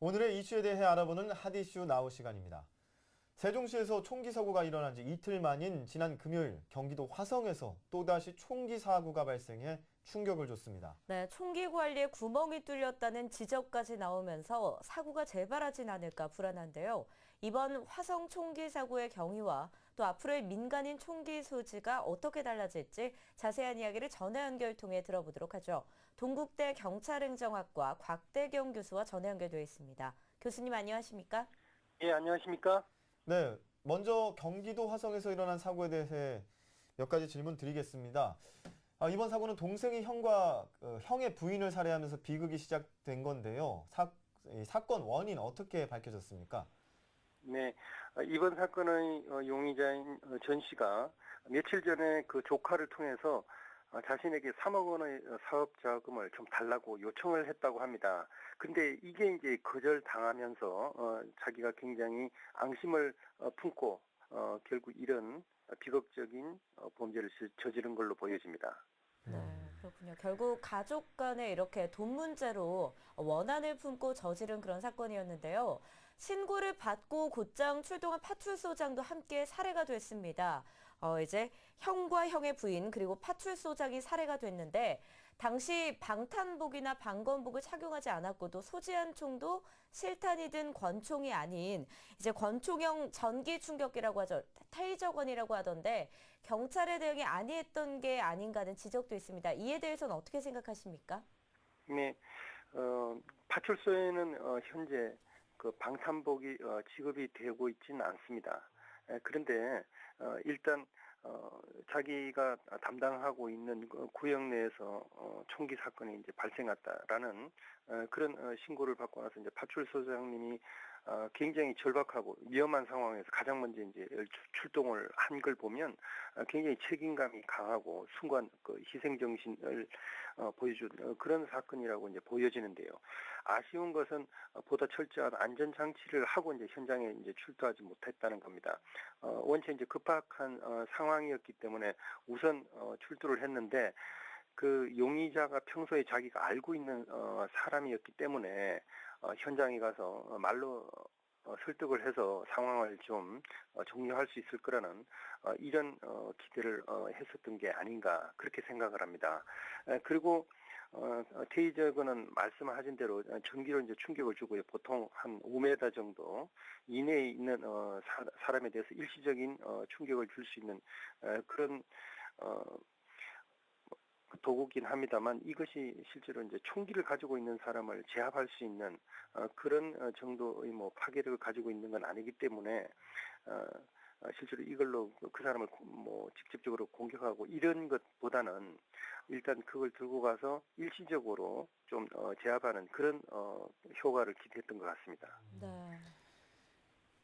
오늘의 이슈에 대해 알아보는 핫이슈 나우 시간입니다. 세종시에서 총기 사고가 일어난 지 이틀 만인 지난 금요일 경기도 화성에서 또다시 총기 사고가 발생해 충격을 줬습니다. 네, 총기 관리에 구멍이 뚫렸다는 지적까지 나오면서 사고가 재발하진 않을까 불안한데요. 이번 화성 총기 사고의 경위와 또 앞으로의 민간인 총기 소지가 어떻게 달라질지 자세한 이야기를 전화 연결 통해 들어보도록 하죠. 동국대 경찰행정학과 곽대경 교수와 전화 연결되어 있습니다. 교수님 안녕하십니까? 예, 안녕하십니까? 네, 먼저 경기도 화성에서 일어난 사고에 대해 몇 가지 질문 드리겠습니다. 이번 사고는 동생이 형의 부인을 살해하면서 비극이 시작된 건데요. 이 사건 원인 어떻게 밝혀졌습니까? 네, 이번 사건의 용의자인 전 씨가 며칠 전에 그 조카를 통해서 자신에게 3억 원의 사업 자금을 좀 달라고 요청을 했다고 합니다. 근데 이게 이제 거절당하면서 자기가 굉장히 앙심을 품고 결국 이런 비극적인 범죄를 저지른 걸로 보여집니다. 네, 그렇군요. 결국 가족 간에 이렇게 돈 문제로 원한을 품고 저지른 그런 사건이었는데요. 신고를 받고 곧장 출동한 파출소장도 함께 살해가 됐습니다. 이제 형과 형의 부인 그리고 파출소장이 살해가 됐는데 당시 방탄복이나 방검복을 착용하지 않았고도 소지한 총도 실탄이 든 권총이 아닌 이제 권총형 전기 충격기라고 하죠. 테이저건이라고 하던데 경찰의 대응이 안이했던 게 아닌가는 지적도 있습니다. 이에 대해서는 어떻게 생각하십니까? 네, 파출소에는 현재 그 방탄복이 지급이 되고 있지는 않습니다. 그런데 일단 자기가 담당하고 있는 구역 내에서 총기 사건이 이제 발생했다라는 그런 신고를 받고 나서 이제 파출소장님이 굉장히 절박하고 위험한 상황에서 가장 먼저 이제 출동을 한 걸 보면 굉장히 책임감이 강하고 순간 그 희생 정신을 보여준 그런 사건이라고 이제 보여지는데요. 아쉬운 것은 보다 철저한 안전 장치를 하고 이제 현장에 이제 출두하지 못했다는 겁니다. 원체 이제 급박한 상황이었기 때문에 우선 출두를 했는데 그 용의자가 평소에 자기가 알고 있는 사람이었기 때문에 현장에 가서 말로 설득을 해서 상황을 좀 종료할 수 있을 거라는 이런 기대를 했었던 게 아닌가 그렇게 생각을 합니다. 그리고 테이저건은 말씀하신 대로 전기로 이제 충격을 주고요. 보통 한 5m 정도 이내에 있는 사람에 대해서 일시적인 충격을 줄 수 있는 그런 도구긴 합니다만 이것이 실제로 이제 총기를 가지고 있는 사람을 제압할 수 있는 그런 정도의 뭐 파괴력을 가지고 있는 건 아니기 때문에 실제로 이걸로 그 사람을 뭐 직접적으로 공격하고 이런 것보다는 일단 그걸 들고 가서 일시적으로 좀 제압하는 그런 효과를 기대했던 것 같습니다. 네.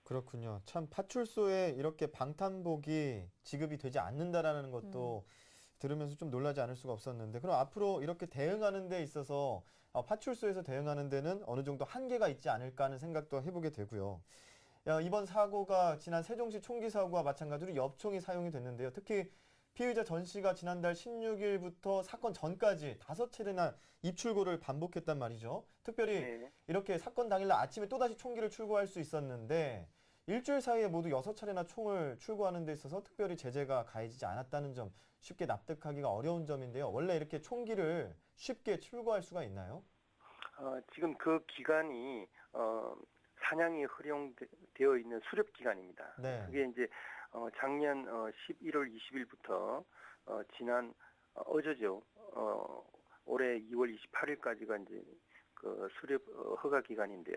그렇군요. 참 파출소에 이렇게 방탄복이 지급이 되지 않는다라는 것도 들으면서 좀 놀라지 않을 수가 없었는데 그럼 앞으로 이렇게 대응하는 데 있어서 파출소에서 대응하는 데는 어느 정도 한계가 있지 않을까 하는 생각도 해보게 되고요. 이번 사고가 지난 세종시 총기 사고와 마찬가지로 엽총이 사용이 됐는데요. 특히 피의자 전 씨가 지난달 16일부터 사건 전까지 5차례나 입출고를 반복했단 말이죠. 특별히 네. 이렇게 사건 당일날 아침에 또다시 총기를 출고할 수 있었는데 일주일 사이에 모두 6차례나 총을 출고하는 데 있어서 특별히 제재가 가해지지 않았다는 점 쉽게 납득하기가 어려운 점인데요. 원래 이렇게 총기를 쉽게 출고할 수가 있나요? 지금 그 기간이 사냥이 허용되어 있는 수렵 기간입니다. 네. 그게 이제 작년 11월 20일부터 지난 어제죠. 올해 2월 28일까지가 이제 그 수렵 허가 기간인데요.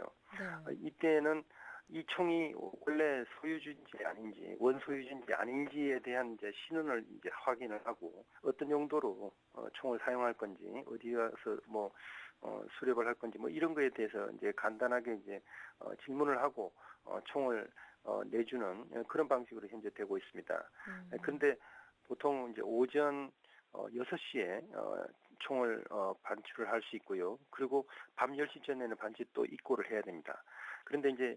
네. 이때는 이 총이 원래 소유주인지 아닌지 원소유주인지 아닌지에 대한 이제 신원을 이제 확인을 하고 어떤 용도로 총을 사용할 건지 어디 가서 뭐 수렵을 할 건지 뭐 이런 거에 대해서 이제 간단하게 이제 질문을 하고 총을 내주는 그런 방식으로 현재 되고 있습니다. 그런데 보통 이제 오전 6시에 총을 반출을 할 수 있고요. 그리고 밤 10시 전에는 반드시 또 입고를 해야 됩니다. 그런데 이제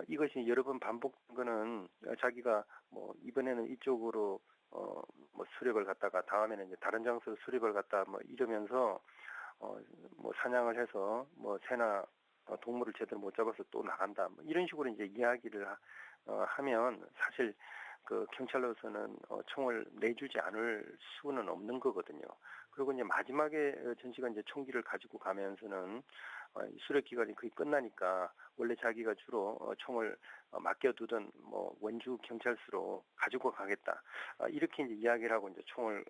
이것이 여러 번 반복된 거는 자기가 뭐 이번에는 이쪽으로 뭐 수렵을 갔다가 다음에는 이제 다른 장소로 수렵을 갔다 뭐 이러면서 뭐 사냥을 해서 뭐 새나 동물을 제대로 못 잡아서 또 나간다. 뭐 이런 식으로 이제 이야기를 하면 사실 그 경찰로서는 총을 내주지 않을 수는 없는 거거든요. 그리고 이제 마지막에 전 씨가 이제 총기를 가지고 가면서는 이 수색 기간이 거의 끝나니까 원래 자기가 주로 총을 맡겨두던 뭐 원주 경찰서로 가지고 가겠다. 이렇게 이제 이야기를 하고 이제 총을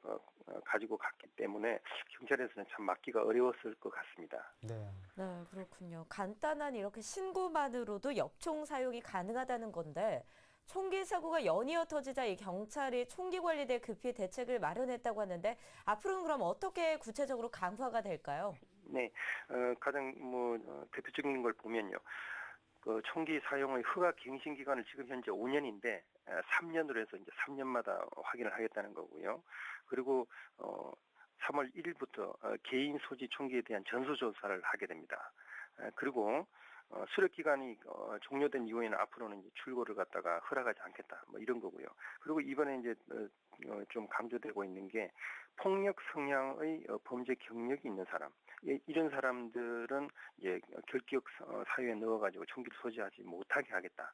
가지고 갔기 때문에 경찰에서는 참 막기가 어려웠을 것 같습니다. 네. 네, 그렇군요. 간단한 이렇게 신고만으로도 엽총 사용이 가능하다는 건데 총기 사고가 연이어 터지자 이 경찰이 총기 관리대 급히 대책을 마련했다고 하는데 앞으로는 그럼 어떻게 구체적으로 강화가 될까요? 네, 가장 대표적인 걸 보면요. 그 총기 사용의 허가 갱신 기간을 지금 현재 5년인데 3년으로 해서 이제 3년마다 확인을 하겠다는 거고요. 그리고 3월 1일부터 개인 소지 총기에 대한 전수조사를 하게 됩니다. 그리고 수력 기간이 종료된 이후에는 앞으로는 이제 출고를 갖다가 허락하지 않겠다. 뭐 이런 거고요. 그리고 이번에 이제 좀 강조되고 있는 게 폭력 성향의 범죄 경력이 있는 사람. 이런 사람들은 이제 결격 사유에 넣어가지고 총기를 소지하지 못하게 하겠다.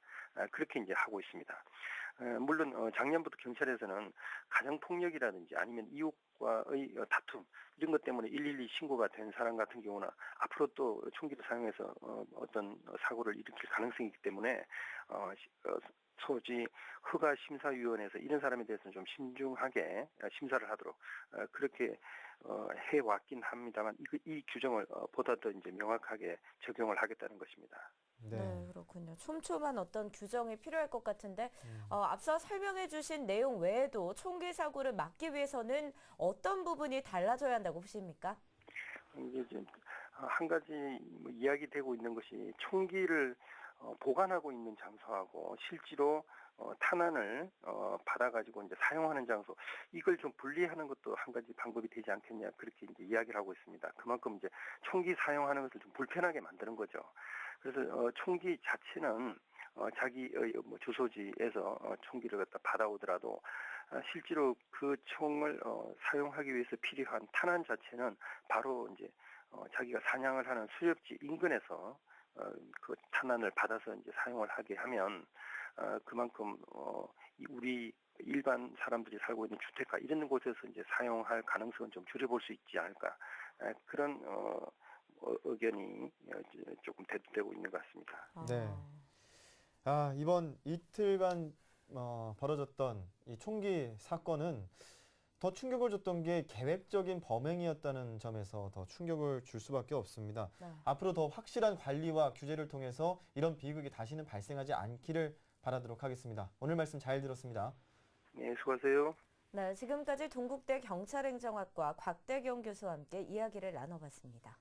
그렇게 이제 하고 있습니다. 물론 작년부터 경찰에서는 가정폭력이라든지 아니면 이웃과의 다툼 이런 것 때문에 112 신고가 된 사람 같은 경우는 앞으로 또 총기를 사용해서 어떤 사고를 일으킬 가능성이 있기 때문에 소지 허가심사위원회에서 이런 사람에 대해서는 좀 신중하게 심사를 하도록 그렇게 해왔긴 합니다만 이 규정을 보다 더 이제 명확하게 적용을 하겠다는 것입니다. 네, 그렇군요. 촘촘한 어떤 규정이 필요할 것 같은데 앞서 설명해 주신 내용 외에도 총기 사고를 막기 위해서는 어떤 부분이 달라져야 한다고 보십니까? 이게 지금 한 가지 이야기되고 있는 것이 총기를 보관하고 있는 장소하고 실제로 탄환을 받아가지고 이제 사용하는 장소 이걸 좀 분리하는 것도 한 가지 방법이 되지 않겠냐 그렇게 이제 이야기를 하고 있습니다. 그만큼 이제 총기 사용하는 것을 좀 불편하게 만드는 거죠. 그래서 총기 자체는 자기의 주소지에서 총기를 갖다 받아오더라도 실제로 그 총을 사용하기 위해서 필요한 탄환 자체는 바로 이제 자기가 사냥을 하는 수렵지 인근에서 그 탄환을 받아서 이제 사용을 하게 하면 그만큼 우리 일반 사람들이 살고 있는 주택가 이런 곳에서 이제 사용할 가능성은 좀 줄여볼 수 있지 않을까 그런 의견이 조금 대두되고 있는 것 같습니다. 네. 이번 이틀간 벌어졌던 이 총기 사건은 더 충격을 줬던 게 계획적인 범행이었다는 점에서 더 충격을 줄 수밖에 없습니다. 네. 앞으로 더 확실한 관리와 규제를 통해서 이런 비극이 다시는 발생하지 않기를 바라도록 하겠습니다. 오늘 말씀 잘 들었습니다. 네, 수고하세요. 네, 지금까지 동국대 경찰행정학과 곽대경 교수와 함께 이야기를 나눠봤습니다.